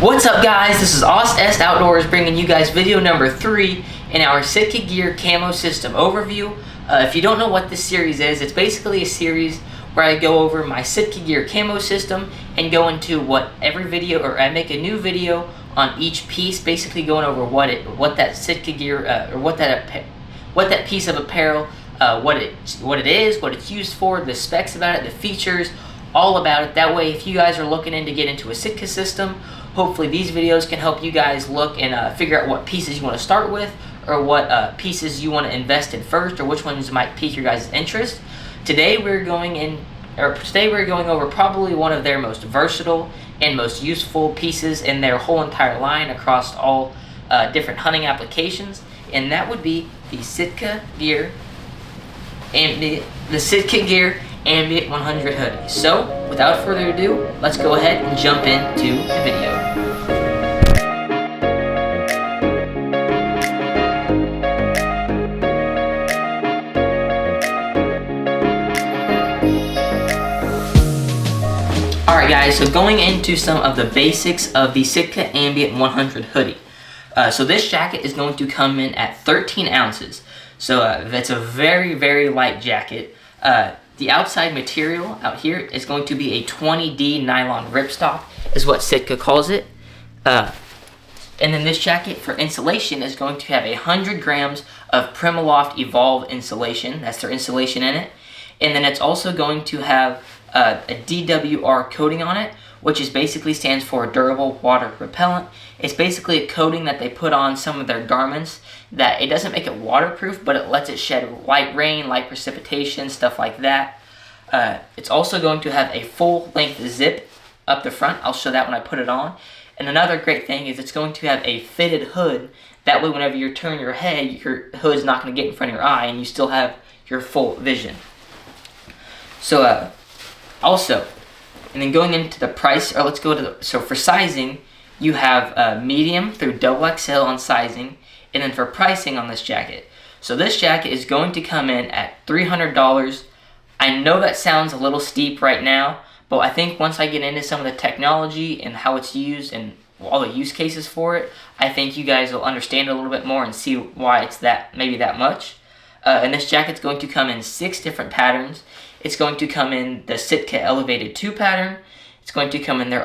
What's up, guys? This is Est Outdoors bringing you guys video number 3 in our Sitka Gear Camo System overview. If you don't know what this series is, it's basically a series where I go over my Sitka Gear Camo System and go into what every video, or I make a new video on each piece, basically going over what that Sitka Gear or what that piece of apparel, what it is, what it's used for, the specs about it, the features, all about it. That way, if you guys are looking to get into a Sitka system, hopefully these videos can help you guys look and figure out what pieces you want to start with, or what pieces you want to invest in first, or which ones might pique your guys' interest. Today we're going over probably one of their most versatile and most useful pieces in their whole entire line across all different hunting applications, and that would be the Sitka Gear Ambient 100 hoodie. So, without further ado, let's go ahead and jump into the video. Alright guys, so going into some of the basics of the Sitka Ambient 100 hoodie. So this jacket is going to come in at 13 ounces. So that's a very, very light jacket. The outside material out here is going to be a 20D nylon ripstop, is what Sitka calls it. And then this jacket for insulation is going to have 100 grams of Primaloft Evolve insulation. That's their insulation in it. And then it's also going to have a DWR coating on it, which is basically stands for durable water repellent. It's basically a coating that they put on some of their garments that it doesn't make it waterproof, but it lets it shed light rain, light precipitation, stuff like that. It's also going to have a full-length zip up the front. I'll show that when I put it on. And another great thing is it's going to have a fitted hood. That way, whenever you turn your head, your hood's not going to get in front of your eye, and you still have your full vision. So, also, and then going into the price, or let's go to so for sizing, you have medium through XXL on sizing, and then for pricing on this jacket. So this jacket is going to come in at $300. I know that sounds a little steep right now, but I think once I get into some of the technology and how it's used and all the use cases for it, I think you guys will understand it a little bit more and see why it's maybe that much. And this jacket's going to come in 6 different patterns. It's going to come in the Sitka Elevated 2 pattern. It's going to come in their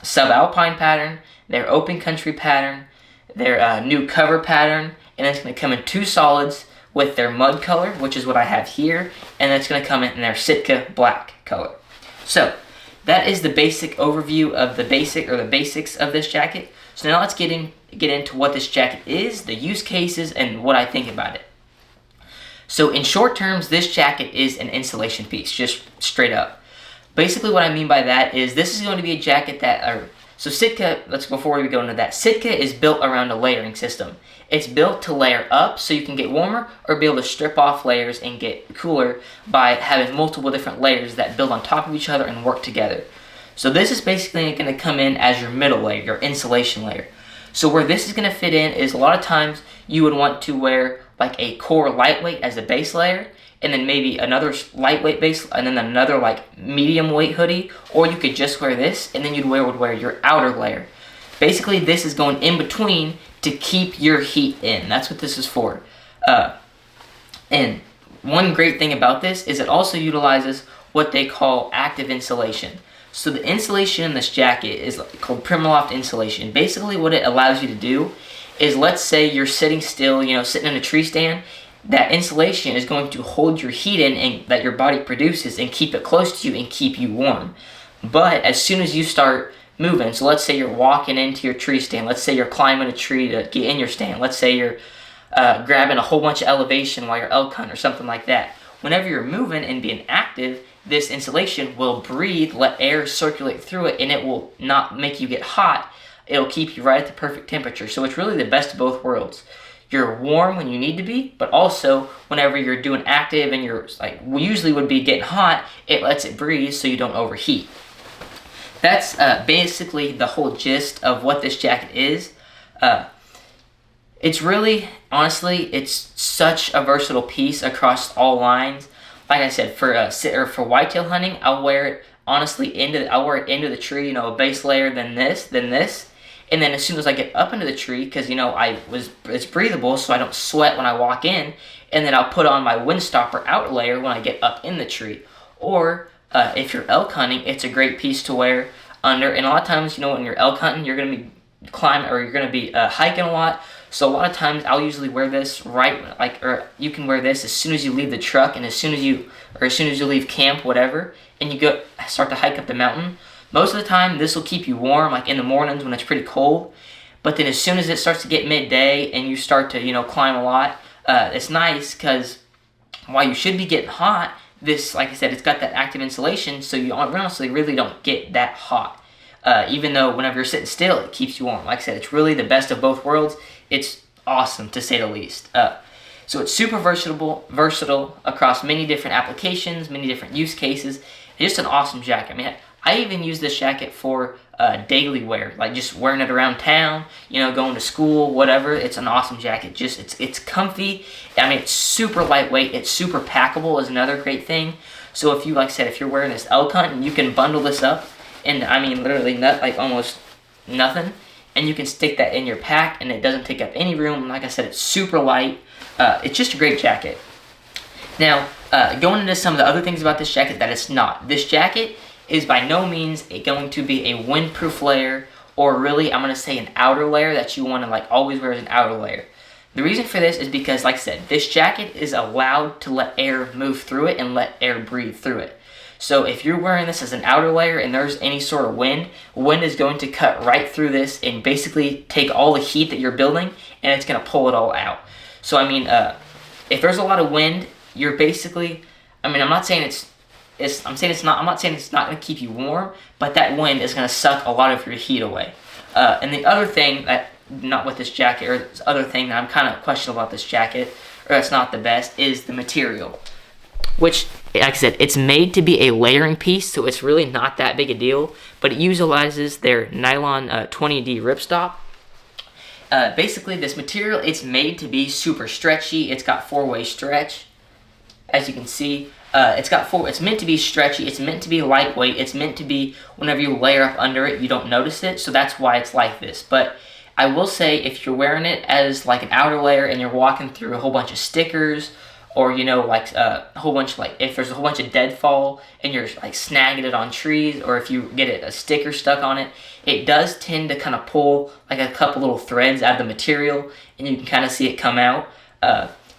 Subalpine pattern, their Open Country pattern, their new cover pattern, and it's going to come in 2 solids with their mud color, which is what I have here, and it's going to come in their Sitka black color. So that is the basic overview of the basics of this jacket. So now let's get into what this jacket is, the use cases, and what I think about it. So in short terms, this jacket is an insulation piece, just straight up. Basically what I mean by that is this is going to be a jacket that, so Sitka, before we go into that, Sitka is built around a layering system. It's built to layer up so you can get warmer, or be able to strip off layers and get cooler by having multiple different layers that build on top of each other and work together. So this is basically going to come in as your middle layer, your insulation layer. So where this is going to fit in is a lot of times you would want to wear like a core lightweight as a base layer, and then maybe another lightweight base, and then another like medium weight hoodie, or you could just wear this, and then would wear your outer layer. Basically, this is going in between to keep your heat in. That's what this is for. And one great thing about this is it also utilizes what they call active insulation. So the insulation in this jacket is called Primaloft insulation. Basically, what it allows you to do is, let's say you're sitting still, sitting in a tree stand, that insulation is going to hold your heat in and that your body produces and keep it close to you and keep you warm. But as soon as you start moving, so let's say you're walking into your tree stand, let's say you're climbing a tree to get in your stand, let's say you're grabbing a whole bunch of elevation while you're elk hunting or something like that. Whenever you're moving and being active, this insulation will breathe, let air circulate through it, and it will not make you get hot. It'll keep you right at the perfect temperature. So it's really the best of both worlds. You're warm when you need to be, but also whenever you're doing active and you're we usually would be getting hot, it lets it breathe so you don't overheat. That's basically the whole gist of what this jacket is. It's really, honestly, it's such a versatile piece across all lines. Like I said, for whitetail hunting, I'll wear it honestly I'll wear it into the tree, you know, a base layer, then this, and then as soon as I get up into the tree, because you know it's breathable, so I don't sweat when I walk in, and then I'll put on my windstopper outer layer when I get up in the tree. Or if you're elk hunting, it's a great piece to wear under. And a lot of times, you know, when you're elk hunting, you're gonna be climbing or you're gonna be hiking a lot. So a lot of times, I'll usually wear this or you can wear this as soon as you leave the truck and as soon as you leave camp, whatever, and you start to hike up the mountain. Most of the time, this will keep you warm, like in the mornings when it's pretty cold. But then as soon as it starts to get midday and you start to, you know, climb a lot, it's nice because while you should be getting hot, this, like I said, it's got that active insulation, so you honestly really don't get that hot. Even though whenever you're sitting still, it keeps you warm. Like I said, it's really the best of both worlds. It's awesome, to say the least. So it's super versatile across many different applications, many different use cases. It's just an awesome jacket. I mean, I even use this jacket for daily wear, like just wearing it around town, you know, going to school, whatever. It's an awesome jacket. Just it's comfy. I mean, it's super lightweight. It's super packable is another great thing. So if you, like I said, if you're wearing this elk hunt, and you can bundle this up, and I mean literally almost nothing, and you can stick that in your pack, and it doesn't take up any room. Like I said, it's super light. It's just a great jacket. Now, going into some of the other things about this jacket that it's not. This jacket is by no means going to be a windproof layer, or really, I'm going to say an outer layer that you want to like always wear as an outer layer. The reason for this is because, like I said, this jacket is allowed to let air move through it and let air breathe through it. So if you're wearing this as an outer layer and there's any sort of wind is going to cut right through this and basically take all the heat that you're building, and it's going to pull it all out. So I mean, if there's a lot of wind, you're basically, I mean, I'm not saying it's not going to keep you warm, but that wind is going to suck a lot of your heat away. And the other thing not with this jacket, or this other thing that I'm kind of questionable about this jacket, or that's not the best, is the material. Which, like I said, it's made to be a layering piece, so it's really not that big a deal, but it utilizes their nylon 20D ripstop. Basically, this material, it's made to be super stretchy. It's got 4-way stretch, as you can see. It's meant to be stretchy, it's meant to be lightweight, it's meant to be, whenever you layer up under it, you don't notice it, so that's why it's like this. But I will say, if you're wearing it as like an outer layer and you're walking through a whole bunch of stickers, or you know, like a whole bunch, like if there's a whole bunch of deadfall and you're like snagging it on trees, or if you get a sticker stuck on it, it does tend to kind of pull like a couple little threads out of the material, and you can kind of see it come out.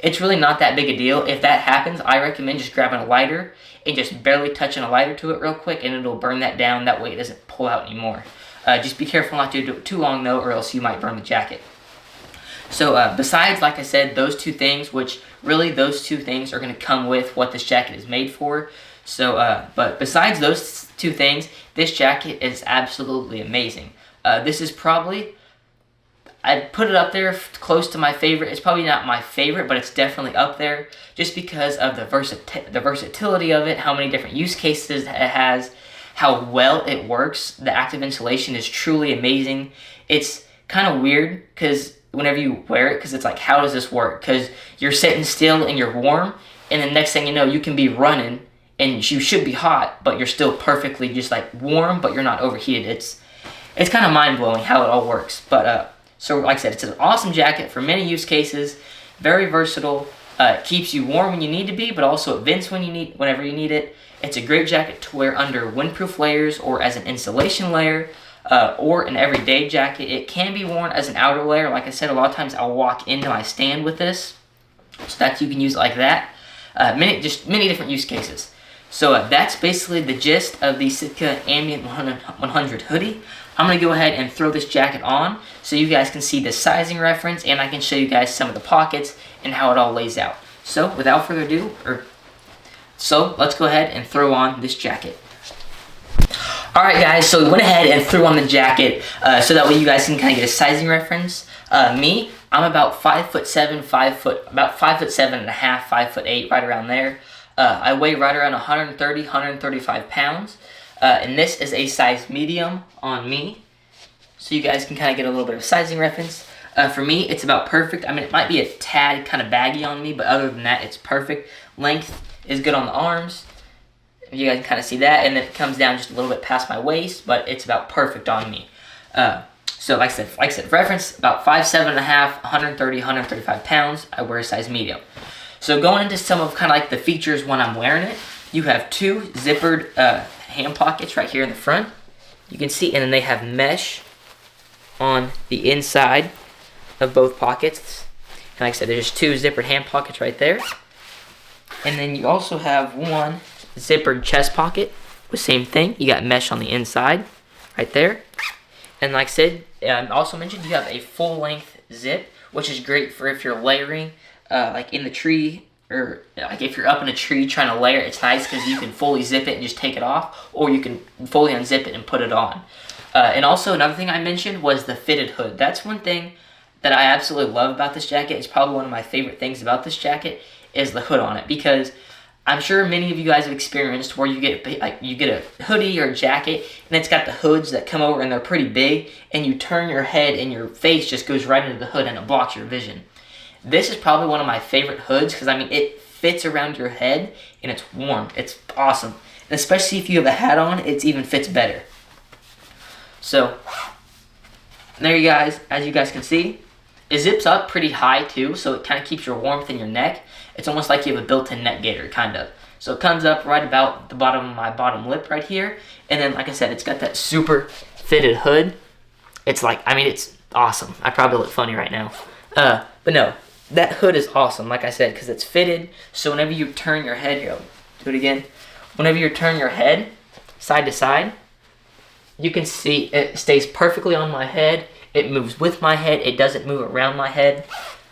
It's really not that big a deal. If that happens, I recommend just grabbing a lighter and just barely touching a lighter to it real quick, and it'll burn that down. That way it doesn't pull out anymore. Just be careful not to do it too long though, or else you might burn the jacket. So besides, like I said, those two things, which really those two things are going to come with what this jacket is made for. So, but besides those two things, this jacket is absolutely amazing. This is probably, I'd put it up there close to my favorite. It's probably not my favorite, but it's definitely up there just because of the versatility of it, how many different use cases it has, how well it works. The active insulation is truly amazing. It's kind of weird because whenever you wear it, because it's like, how does this work? Because you're sitting still and you're warm, and the next thing you know, you can be running and you should be hot, but you're still perfectly just like warm, but you're not overheated. It's kind of mind-blowing how it all works. But so like I said, it's an awesome jacket for many use cases, very versatile, keeps you warm when you need to be, but also it vents whenever you need it. It's a great jacket to wear under windproof layers or as an insulation layer, or an everyday jacket. It can be worn as an outer layer. Like I said, a lot of times I'll walk into my stand with this, so that you can use it like that. Many different use cases. So that's basically the gist of the Sitka Ambient 100 hoodie. I'm going to go ahead and throw this jacket on so you guys can see the sizing reference, and I can show you guys some of the pockets and how it all lays out. So without further ado, let's go ahead and throw on this jacket. Alright guys, so we went ahead and threw on the jacket so that way you guys can kind of get a sizing reference. Me, I'm about 5'7", about 5'7" and a half, 5'8", right around there. I weigh right around 130, 135 pounds. And this is a size medium on me. So you guys can kind of get a little bit of sizing reference. For me, it's about perfect. I mean, it might be a tad kind of baggy on me, but other than that, it's perfect. Length is good on the arms. You guys can kind of see that, and then it comes down just a little bit past my waist, but it's about perfect on me. So like I said, reference about 5'7.5", 130, 135 pounds. I wear a size medium. So going into some of kind of like the features when I'm wearing it, you have two zippered hand pockets right here in the front. You can see, and then they have mesh on the inside of both pockets. And like I said, there's just two zippered hand pockets right there. And then you also have one zippered chest pocket with same thing. You got mesh on the inside right there. And like I said, also mentioned, you have a full length zip, which is great for if you're layering like in the tree, or like if you're up in a tree trying to layer. It's nice because you can fully zip it and just take it off, or you can fully unzip it and put it on. And also another thing I mentioned was the fitted hood. That's one thing that I absolutely love about this jacket. It's probably one of my favorite things about this jacket is the hood on it, because I'm sure many of you guys have experienced where you get a hoodie or a jacket and it's got the hoods that come over and they're pretty big, and you turn your head and your face just goes right into the hood and it blocks your vision. This is probably one of my favorite hoods because, I mean, it fits around your head and it's warm. It's awesome. And especially if you have a hat on, it even fits better. So, there you guys, as you guys can see, it zips up pretty high too, so it kind of keeps your warmth in your neck. It's almost like you have a built-in neck gaiter, kind of. So it comes up right about the bottom of my bottom lip right here. And then, like I said, it's got that super fitted hood. It's like, I mean, it's awesome. I probably look funny right now. But no, that hood is awesome, like I said, because it's fitted. So whenever you turn your head, here, do it again. Whenever you turn your head side to side, you can see it stays perfectly on my head. It moves with my head. It doesn't move around my head.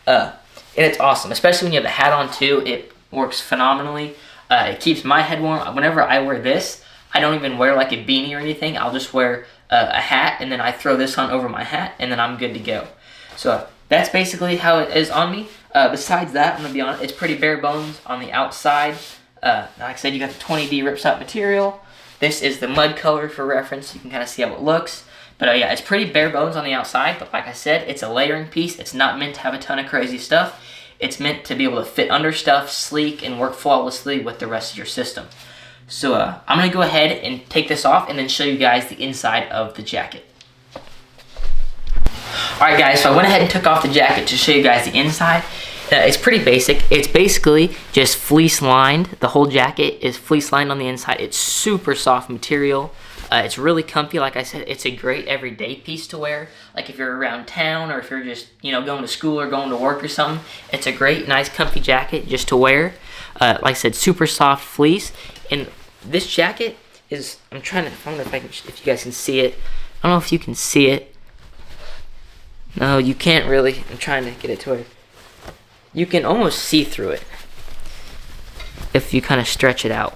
And it's awesome, especially when you have the hat on too. It works phenomenally. It keeps my head warm. Whenever I wear this, I don't even wear like a beanie or anything. I'll just wear a hat, and then I throw this on over my hat, and then I'm good to go. So that's basically how it is on me. Besides that, I'm going to be honest, it's pretty bare bones on the outside. Like I said, you got the 20D ripstop material. This is the mud color for reference. You can kind of see how it looks. But yeah, it's pretty bare bones on the outside. But like I said, it's a layering piece. It's not meant to have a ton of crazy stuff. It's meant to be able to fit under stuff, sleek, and work flawlessly with the rest of your system. So I'm going to go ahead and take this off and then show you guys the inside of the jacket. Alright guys, so I went ahead and took off the jacket to show you guys the inside. It's pretty basic. It's basically just fleece lined. The whole jacket is fleece lined on the inside. It's super soft material. It's really comfy. Like I said, it's a great everyday piece to wear. Like if you're around town, or if you're just, you know, going to school or going to work or something. It's a great, nice, comfy jacket just to wear. Like I said, super soft fleece. And this jacket is, I don't know if you guys can see it. I don't know if you can see it. No, you can't really. I'm trying to get it to where you can almost see through it if you kind of stretch it out.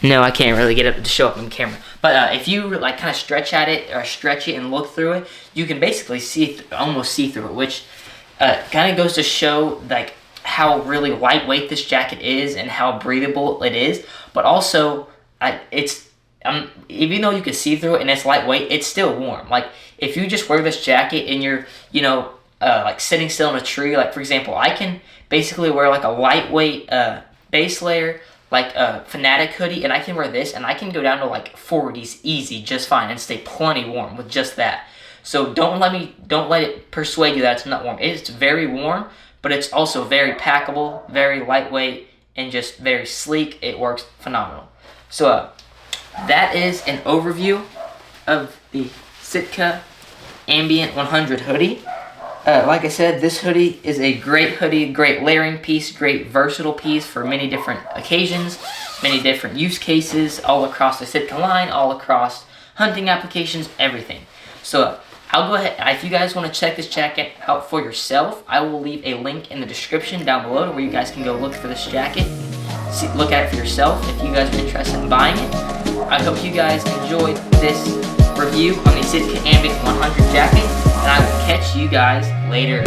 No, I can't really get it to show up on camera. But if you like kind of stretch at it, or stretch it and look through it, you can basically almost see through it, which kind of goes to show like how really lightweight this jacket is and how breathable it is. But also, even though you can see through it and it's lightweight, it's still warm. Like if you just wear this jacket and you're, you know, like sitting still in a tree, like for example, I can basically wear like a lightweight base layer, like a Fanatic hoodie, and I can wear this and I can go down to like 40s easy, just fine, and stay plenty warm with just that. So don't let it persuade you that it's not warm. It's very warm, but it's also very packable, very lightweight, and just very sleek. It works phenomenal. So that is an overview of the Sitka Ambient 100 hoodie. Like I said, this hoodie is a great hoodie, great layering piece, great versatile piece for many different occasions, many different use cases, all across the Sitka line, all across hunting applications, everything. So I'll go ahead, if you guys want to check this jacket out for yourself, I will leave a link in the description down below to where you guys can go look for this jacket, look at it for yourself if you guys are interested in buying it. I hope you guys enjoyed this review on the Sitka Ambient 100 jacket, and I will catch you guys later.